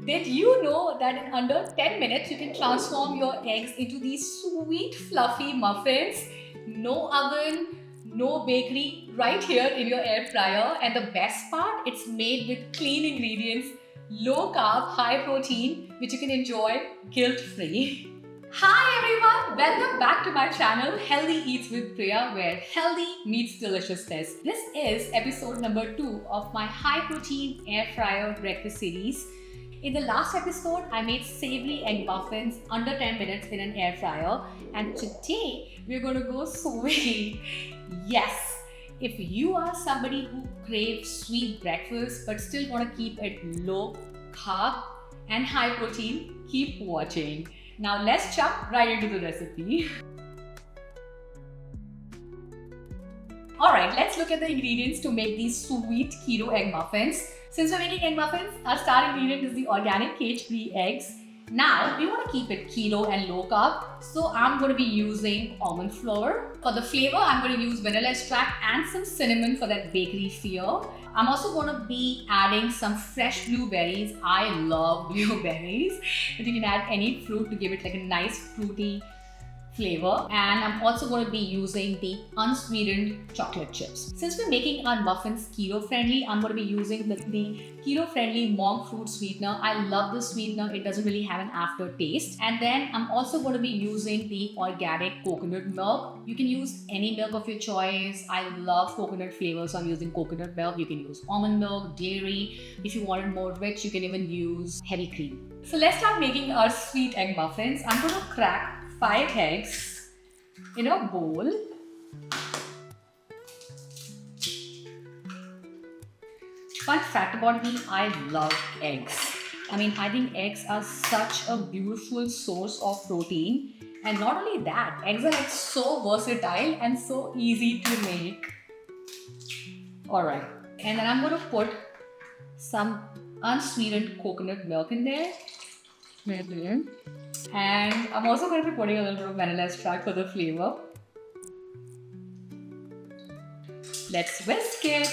Did you know that in under 10 minutes you can transform your eggs into these sweet fluffy muffins? No oven, no bakery, right here in your air fryer. And the best part, it's made with clean ingredients, low carb, high protein, which you can enjoy guilt free. Hi everyone, welcome back to my channel Healthy Eats with Priya, where healthy meets deliciousness. This is episode number 2 of my high protein air fryer breakfast series. In the last episode, I made savory egg muffins under 10 minutes in an air fryer, and today we're going to go sweet. Yes, if you are somebody who craves sweet breakfast but still want to keep it low carb and high protein, keep watching. Now let's jump right into the recipe. Alright, let's look at the ingredients to make these sweet keto egg muffins. Since we're making egg muffins, our star ingredient is the organic cage-free eggs. Now, we want to keep it keto and low carb, so I'm going to be using almond flour. For the flavor, I'm going to use vanilla extract and some cinnamon for that bakery feel. I'm also going to be adding some fresh blueberries. I love blueberries, but you can add any fruit to give it like a nice fruity flavor. And I'm also going to be using the unsweetened chocolate chips. Since we're making our muffins keto friendly, I'm going to be using the keto friendly monk fruit sweetener. I love this sweetener. It doesn't really have an aftertaste. And then I'm also going to be using the organic coconut milk. You can use any milk of your choice. I love coconut flavors, so I'm using coconut milk. You can use almond milk, dairy. If you want it more rich, you can even use heavy cream. So let's start making our sweet egg muffins. I'm going to crack 5 eggs in a bowl. Fun fact about me, I love eggs. I think eggs are such a beautiful source of protein. And not only that, eggs are like so versatile and so easy to make. Alright, and then I'm going to put some unsweetened coconut milk in there. And I'm also going to be putting a little bit of vanilla extract for the flavor. Let's whisk it.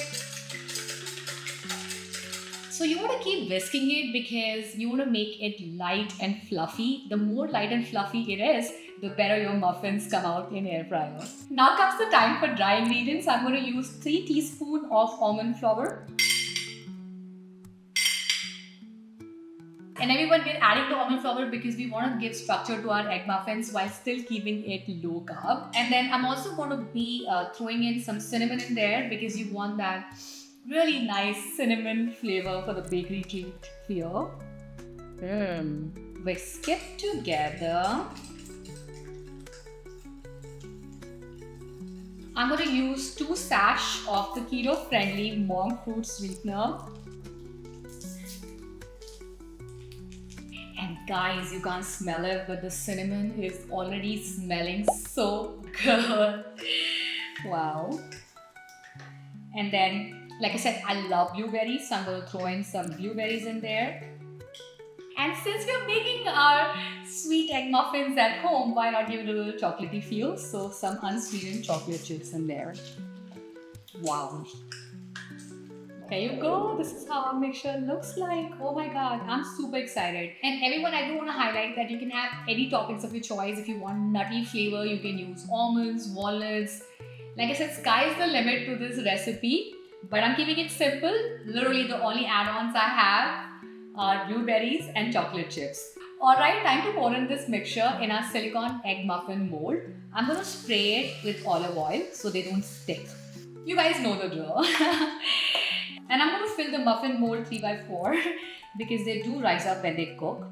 So you want to keep whisking it because you want to make it light and fluffy. The more light and fluffy it is, the better your muffins come out in air fryer. Now comes the time for dry ingredients. I'm going to use 3 teaspoons of almond flour. And everyone, we're adding the almond flour because we want to give structure to our egg muffins while still keeping it low carb. And then I'm also going to be throwing in some cinnamon in there because you want that really nice cinnamon flavor for the bakery treat here. Whisk it together. I'm going to use 2 sachets of the keto-friendly monk fruit sweetener. And guys, you can't smell it, but the cinnamon is already smelling so good. Wow. And then, like I said, I love blueberries, so I'm going to throw in some blueberries in there. And since we're making our sweet egg muffins at home, why not give it a little chocolatey feel? So some unsweetened chocolate chips in there. Wow. There you go. This is how our mixture looks like. Oh my god, I'm super excited. And everyone, I do want to highlight that you can have any toppings of your choice. If you want nutty flavor, you can use almonds, walnuts. Like I said, sky's the limit to this recipe. But I'm keeping it simple. Literally, the only add-ons I have are blueberries and chocolate chips. Alright, time to pour in this mixture in our silicone egg muffin mold. I'm going to spray it with olive oil so they don't stick. You guys know the drill. And I'm going to fill the muffin mold 3x4 because they do rise up when they cook.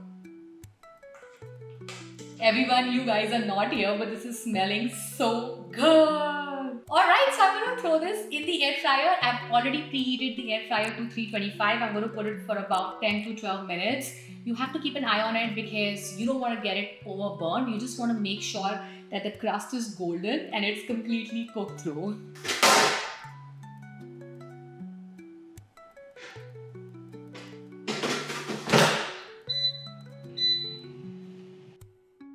Everyone, you guys are not here, but this is smelling so good. Alright, so I'm going to throw this in the air fryer. I've already preheated the air fryer to 325. I'm going to put it for about 10 to 12 minutes. You have to keep an eye on it because you don't want to get it overburned. You just want to make sure that the crust is golden and it's completely cooked through.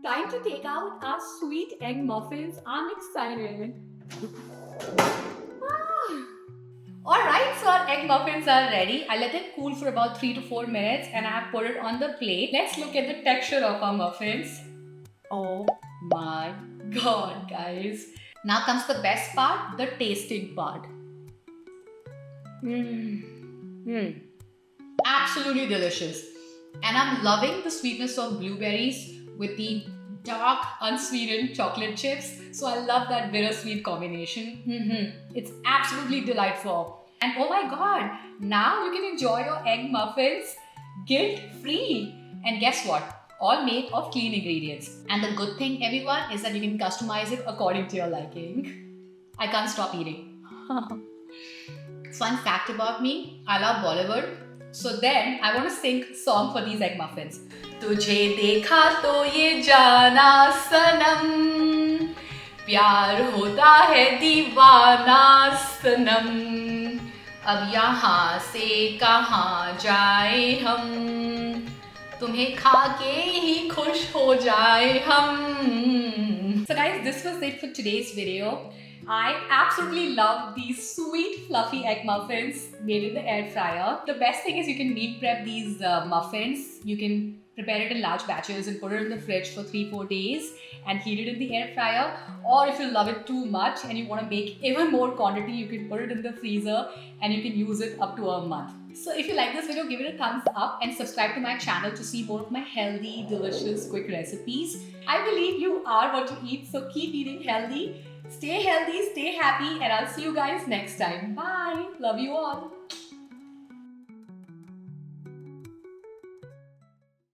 Time to take out our sweet egg muffins. I'm excited. Alright, so our egg muffins are ready. I let them cool for about 3 to 4 minutes and I have put it on the plate. Let's look at the texture of our muffins. Oh my god, guys. Now comes the best part, the tasting part. Absolutely delicious. And I'm loving the sweetness of blueberries with the dark, unsweetened chocolate chips. So I love that bittersweet combination. It's absolutely delightful. And oh my god, now you can enjoy your egg muffins guilt-free. And guess what? All made of clean ingredients. And the good thing, everyone, is that you can customize it according to your liking. I can't stop eating. Fun fact about me, I love Bollywood. So then, I want to sing a song for these egg muffins. तुझे देखा तो ये जाना सनम, प्यार होता है दीवाना सनम, अब यहाँ से कहाँ जाए हम, तुम्हें खा के ही खुश हो जाए हम. So guys, this was it for today's video. I absolutely love these sweet fluffy egg muffins made in the air fryer. The best thing is you can meal prep these muffins. You can prepare it in large batches and put it in the fridge for 3-4 days and heat it in the air fryer. Or if you love it too much and you want to make even more quantity, you can put it in the freezer and you can use it up to a month. So if you like this video, give it a thumbs up and subscribe to my channel to see more of my healthy, delicious, quick recipes. I believe you are what you eat, so keep eating healthy. Stay healthy, stay happy, and I'll see you guys next time. Bye. Love you all.